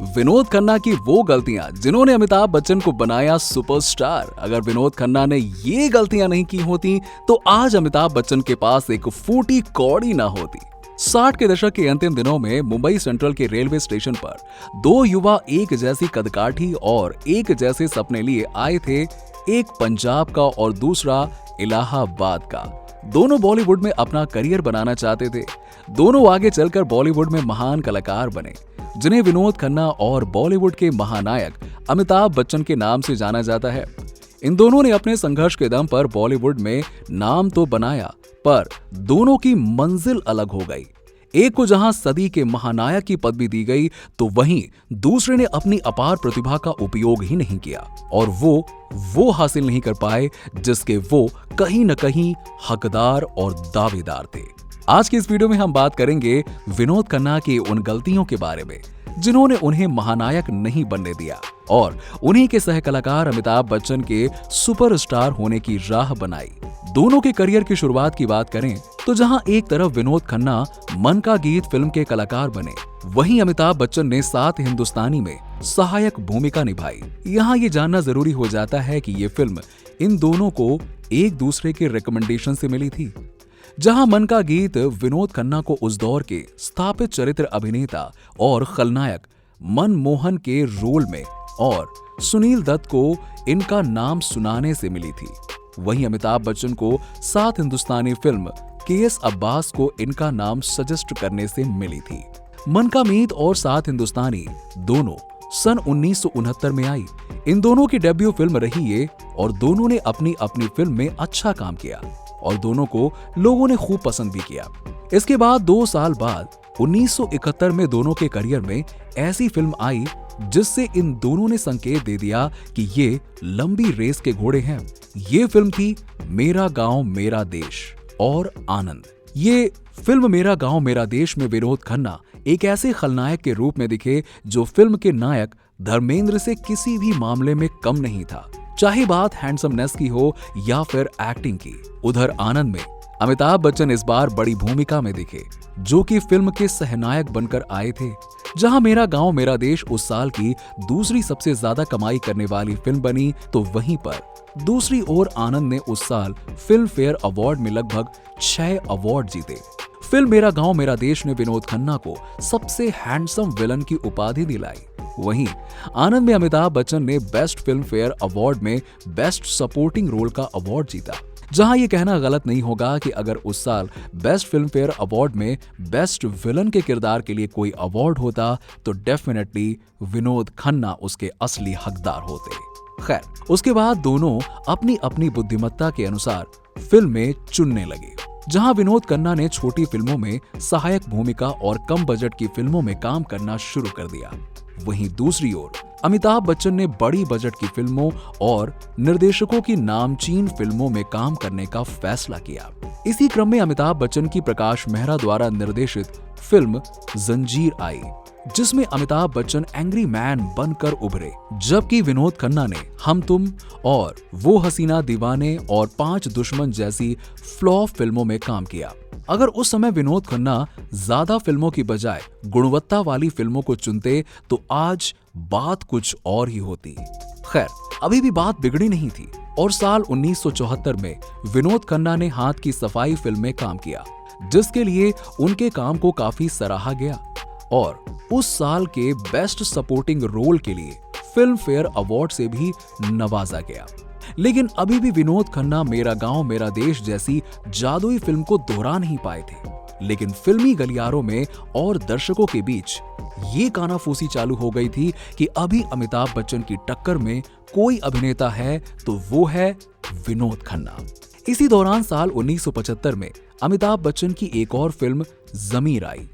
विनोद खन्ना की वो गलतियां जिन्होंने अमिताभ बच्चन को बनाया सुपरस्टार। अगर विनोद खन्ना ने ये गलतियां नहीं की होती तो आज अमिताभ बच्चन के पास एक फूटी कौड़ी ना होती। 60 के दशक के अंतिम दिनों में मुंबई सेंट्रल के रेलवे स्टेशन पर दो युवा एक जैसी कदकाठी और एक जैसे सपने लिए आए थे, एक पंजाब का और दूसरा इलाहाबाद का। दोनों बॉलीवुड में अपना करियर बनाना चाहते थे। दोनों आगे चलकर बॉलीवुड में महान कलाकार बने, जिन्हें विनोद खन्ना और बॉलीवुड के महानायक अमिताभ बच्चन के नाम से जाना जाता है। इन दोनों ने अपने संघर्ष के दम पर बॉलीवुड में नाम तो बनाया, पर दोनों की मंजिल अलग हो गई। एक को जहां सदी के महानायक की पदवी दी गई, तो वहीं दूसरे ने अपनी अपार प्रतिभा का उपयोग ही नहीं किया और वो हासिल नहीं कर पाए जिसके वो कहीं न कहीं हकदार और दावेदार थे। आज की इस वीडियो में हम बात करेंगे विनोद खन्ना की उन गलतियों के बारे में जिन्होंने उन्हें महानायक नहीं बनने दिया और उन्हीं के सह कलाकार अमिताभ बच्चन के सुपरस्टार होने की राह बनाई। दोनों के करियर की शुरुआत की बात करें तो जहां एक तरफ विनोद खन्ना मन का गीत फिल्म के कलाकार बने, वहीं अमिताभ बच्चन ने सात हिंदुस्तानी में सहायक भूमिका निभाई। यहाँ ये जानना जरूरी हो जाता है कि ये फिल्म इन दोनों को एक दूसरे के रिकमेंडेशन से मिली थी। जहां मन का गीत विनोद खन्ना को उस दौर के स्थापित चरित्र अभिनेता और खलनायक मनमोहन के रोल में और सुनील दत्त को इनका नाम सुनाने से मिली थी, वहीं अमिताभ बच्चन को सात हिंदुस्तानी फिल्म केएस अब्बास को इनका नाम सजेस्ट करने से मिली थी। मन का मीत और सात हिंदुस्तानी दोनों सन 1969 में आई। इन दोनों की डेब्यू फिल्म रही ये और दोनों ने अपनी अपनी फिल्म में अच्छा काम किया और दोनों को लोगों ने खूब पसंद भी किया। इसके बाद 2 साल बाद 1971 में दोनों के करियर में ऐसी फिल्म आई जिससे इन दोनों ने संकेत दे दिया कि ये लंबी रेस के घोड़े हैं। ये फिल्म थी मेरा गांव मेरा देश और आनंद। ये फिल्म मेरा गांव मेरा देश में विनोद खन्ना एक ऐसे खलनायक के रूप में दिखे जो फिल्म के नायक धर्मेंद्र से किसी भी मामले में कम नहीं था, चाहे बात हैंडसमनेस की हो या फिर एक्टिंग की। उधर आनंद में अमिताभ बच्चन इस बार बड़ी भूमिका में दिखे, जो कि फिल्म के सहनायक बनकर आए थे। जहां मेरा गांव मेरा देश उस साल की दूसरी सबसे ज्यादा कमाई करने वाली फिल्म बनी, तो वहीं पर दूसरी ओर आनंद ने उस साल फिल्म फेयर अवार्ड में लगभग 6 अवार्ड जीते। फिल्म मेरा गांव मेरा देश ने विनोद खन्ना को सबसे हैंडसम विलन की उपाधि दिलाई। वहीं आनंद में अमिताभ बच्चन ने बेस्ट फिल्म फेयर अवार्ड में बेस्ट सपोर्टिंग रोल का अवार्ड जीता। जहां ये कहना गलत नहीं होगा कि अगर उस साल बेस्ट फिल्म फेयर अवार्ड में बेस्ट विलन के किरदार के लिए कोई अवार्ड होता तो डेफिनेटली विनोद खन्ना उसके असली हकदार होते। खैर, उसके बाद दोनों अपनी अपनी बुद्धिमत्ता के अनुसार फिल्में चुनने लगे। जहां विनोद खन्ना ने छोटी फिल्मों में सहायक भूमिका और कम बजट की फिल्मों में काम करना शुरू कर दिया, वहीं दूसरी ओर अमिताभ बच्चन ने बड़ी बजट की फिल्मों और निर्देशकों की नामचीन फिल्मों में काम करने का फैसला किया। इसी क्रम में अमिताभ बच्चन की प्रकाश मेहरा द्वारा निर्देशित फिल्म जंजीर आई, जिसमें अमिताभ बच्चन एंग्री मैन बनकर उभरे, जबकि विनोद खन्ना ने हम तुम और वो हसीना दीवाने और 5 दुश्मन जैसी फ्लॉप फिल्मों में काम किया। अगर उस समय विनोद खन्ना ज्यादा फिल्मों की बजाय गुणवत्ता वाली फिल्मों को चुनते तो आज बात कुछ और ही होती। खैर, अभी भी बात बिगड़ी नहीं थी और साल 1974 में विनोद खन्ना ने हाथ की सफाई फिल्म में काम किया, जिसके लिए उनके काम को काफी सराहा गया और उस साल के बेस्ट सपोर्टिंग रोल के लिए फिल्म फेयर अवार्ड से भी नवाजा गया। लेकिन अभी भी विनोद खन्ना मेरा गांव मेरा देश जैसी जादुई फिल्म को दोहरा नहीं पाए थे। लेकिन फिल्मी गलियारों में और दर्शकों के बीच ये कानाफूसी चालू हो गई थी कि अभी अमिताभ बच्चन की टक्कर में कोई अभिनेता है तो वो है विनोद खन्ना। इसी दौरान साल 1975 में अमिताभ बच्चन की एक और फिल्म जमीर आई,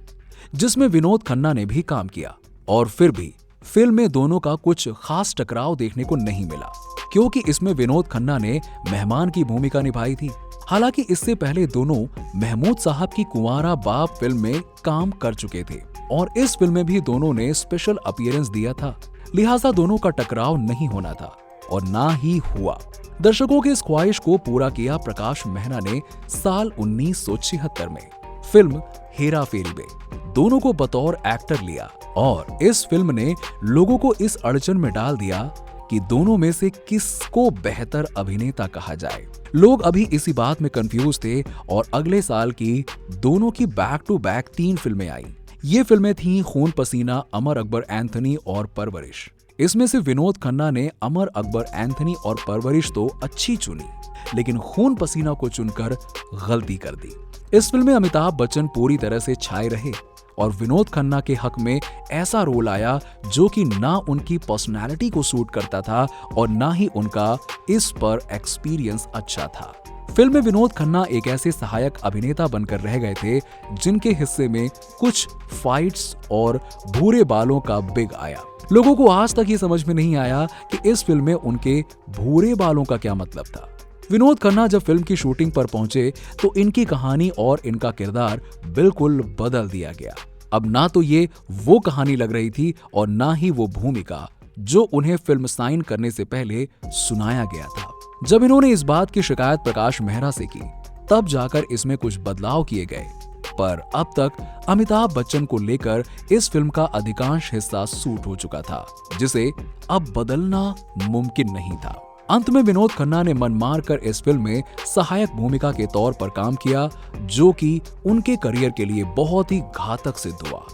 जिसमें विनोद खन्ना ने भी काम किया और फिर भी फिल्म में दोनों का कुछ खास टकराव देखने को नहीं मिला, क्योंकि इसमें विनोद खन्ना ने मेहमान की भूमिका निभाई थी। हालांकि इससे पहले दोनों महमूद साहब की कुंवारा बाप फिल्म में काम कर चुके थे और इस फिल्म में भी दोनों ने स्पेशल अपीयरेंस दिया था, लिहाजा दोनों का टकराव नहीं होना था और ना ही हुआ। दर्शकों की इस ख्वाहिश को पूरा किया प्रकाश मेहरा ने साल 1976 में फिल्म हेरा फेरी में दोनों को बतौर एक्टर लिया और इस फिल्म ने लोगों को इस अड़चन में डाल दिया कि दोनों में से किसको बेहतर अभिनेता कहा जाए। लोग अभी इसी बात में कंफ्यूज थे और अगले साल की दोनों की बैक टू बैक 3 फिल्में आई। ये फिल्में थीं खून पसीना, अमर अकबर एंथनी और परवरिश। इसमें से विनोद खन्ना ने अमर अकबर एंथनी और परवरिश तो अच्छी चुनी, लेकिन खून पसीना को चुनकर गलती कर दी। इस फिल्म में अमिताभ बच्चन पूरी तरह से छाए रहे और विनोद खन्ना के हक में ऐसा रोल आया जो कि ना उनकी पर्सनैलिटी को सूट करता था और ना ही उनका इस पर एक्सपीरियंस अच्छा था। फिल्म में विनोद खन्ना एक ऐसे सहायक अभिनेता बनकर रह गए थे जिनके हिस्से में कुछ फाइट्स और भूरे बालों का बिग आया। लोगों को आज तक ये समझ में नहीं आया कि इस फिल्म में उनके भूरे बालों का क्या मतलब था। विनोद खन्ना जब फिल्म की शूटिंग पर पहुंचे तो इनकी कहानी और इनका किरदार बिल्कुल बदल दिया गया। अब ना तो ये वो कहानी लग रही थी और ना ही वो भूमिका जो उन्हें फिल्म साइन करने से पहले सुनाया गया था। जब इन्होंने इस बात की शिकायत प्रकाश मेहरा से की तब जाकर इसमें कुछ बदलाव किए गए, पर अब तक अमिताभ बच्चन को लेकर इस फिल्म का अधिकांश हिस्सा सूट हो चुका था, जिसे अब बदलना मुमकिन नहीं था। अंत में विनोद खन्ना ने मन मारकर इस फिल्म में सहायक भूमिका के तौर पर काम किया, जो कि उनके करियर के लिए बहुत ही घातक सिद्ध हुआ।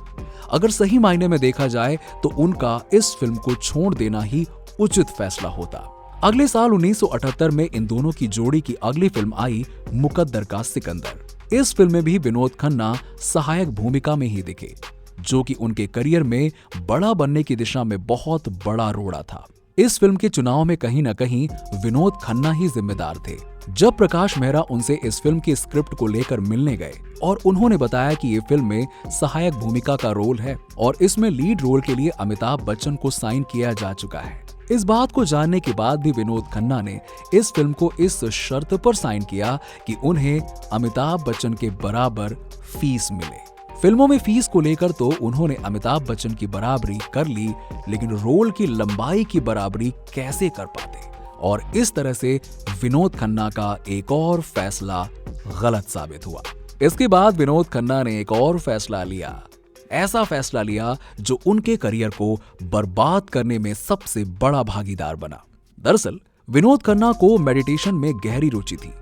अगर सही मायने में देखा जाए तो उनका इस फिल्म को छोड़ देना ही उचित फैसला होता। अगले साल 1978 में इन दोनों की जोड़ी की अगली फिल्म आई मुकद्दर का सिकंदर। इस फिल्म में भी विनोद खन्ना सहायक भूमिका में ही दिखे, जो कि उनके करियर में बड़ा बनने की दिशा में बहुत बड़ा रोड़ा था। इस फिल्म के चुनाव में कहीं न कहीं विनोद खन्ना ही जिम्मेदार थे। जब प्रकाश मेहरा उनसे इस फिल्म की स्क्रिप्ट को लेकर मिलने गए और उन्होंने बताया कि ये फिल्म में सहायक भूमिका का रोल है और इसमें लीड रोल के लिए अमिताभ बच्चन को साइन किया जा चुका है। इस बात को जानने के बाद भी विनोद खन्ना ने इस फिल्म को इस शर्त पर साइन किया कि उन्हें अमिताभ बच्चन के बराबर फीस मिले। फिल्मों में फीस को लेकर तो उन्होंने अमिताभ बच्चन की बराबरी कर ली, लेकिन रोल की लंबाई की बराबरी कैसे कर पाते, और इस तरह से विनोद खन्ना का एक और फैसला गलत साबित हुआ। इसके बाद विनोद खन्ना ने एक और फैसला लिया, ऐसा फैसला लिया जो उनके करियर को बर्बाद करने में सबसे बड़ा भागीदार बना। दरअसल विनोद खन्ना को मेडिटेशन में गहरी रुचि थी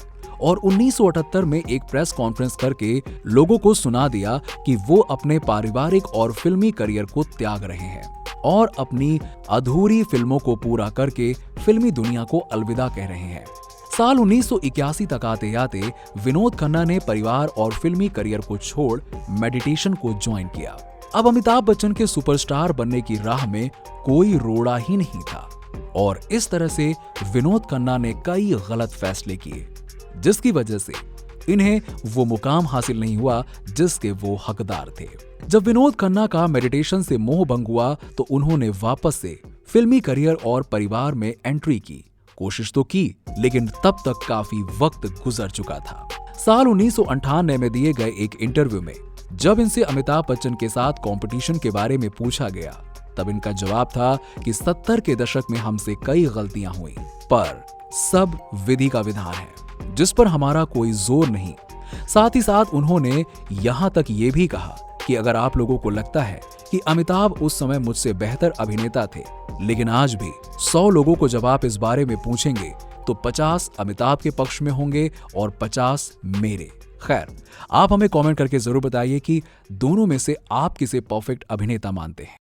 और 1978 में एक प्रेस कॉन्फ्रेंस करके लोगों को सुना दिया कि वो अपने पारिवारिक और फिल्मी करियर को त्याग रहे हैं और अपनी अधूरी फिल्मों को पूरा करके फिल्मी दुनिया को अलविदा कह रहे हैं। साल 1981 तक आते आते विनोद खन्ना ने परिवार और फिल्मी करियर को छोड़ मेडिटेशन को ज्वाइन किया। अब अमिताभ बच्चन के सुपरस्टार बनने की राह में कोई रोड़ा ही नहीं था और इस तरह से विनोद खन्ना ने कई गलत फैसले किए, जिसकी वजह से इन्हें वो मुकाम हासिल नहीं हुआ जिसके वो हकदार थे। जब विनोद खन्ना का मेडिटेशन से मोह भंग हुआ तो उन्होंने वापस से फिल्मी करियर और परिवार में एंट्री की। कोशिश तो की, लेकिन तब तक काफी वक्त गुजर चुका था। साल 1998 में दिए गए एक इंटरव्यू में जब इनसे अमिताभ बच्चन के साथ कंपटीशन के बारे में पूछा गया, तब इनका जवाब था कि 70 के दशक में हमसे कई गलतियां हुई, पर सब विधि का विधान है जिस पर हमारा कोई जोर नहीं। साथ ही साथ उन्होंने यहां तक ये भी कहा कि अगर आप लोगों को लगता है कि अमिताभ उस समय मुझसे बेहतर अभिनेता थे, लेकिन आज भी 100 लोगों को जब आप इस बारे में पूछेंगे तो 50 अमिताभ के पक्ष में होंगे और 50 मेरे। खैर, आप हमें कमेंट करके जरूर बताइए कि दोनों में से आप किसे परफेक्ट अभिनेता मानते हैं।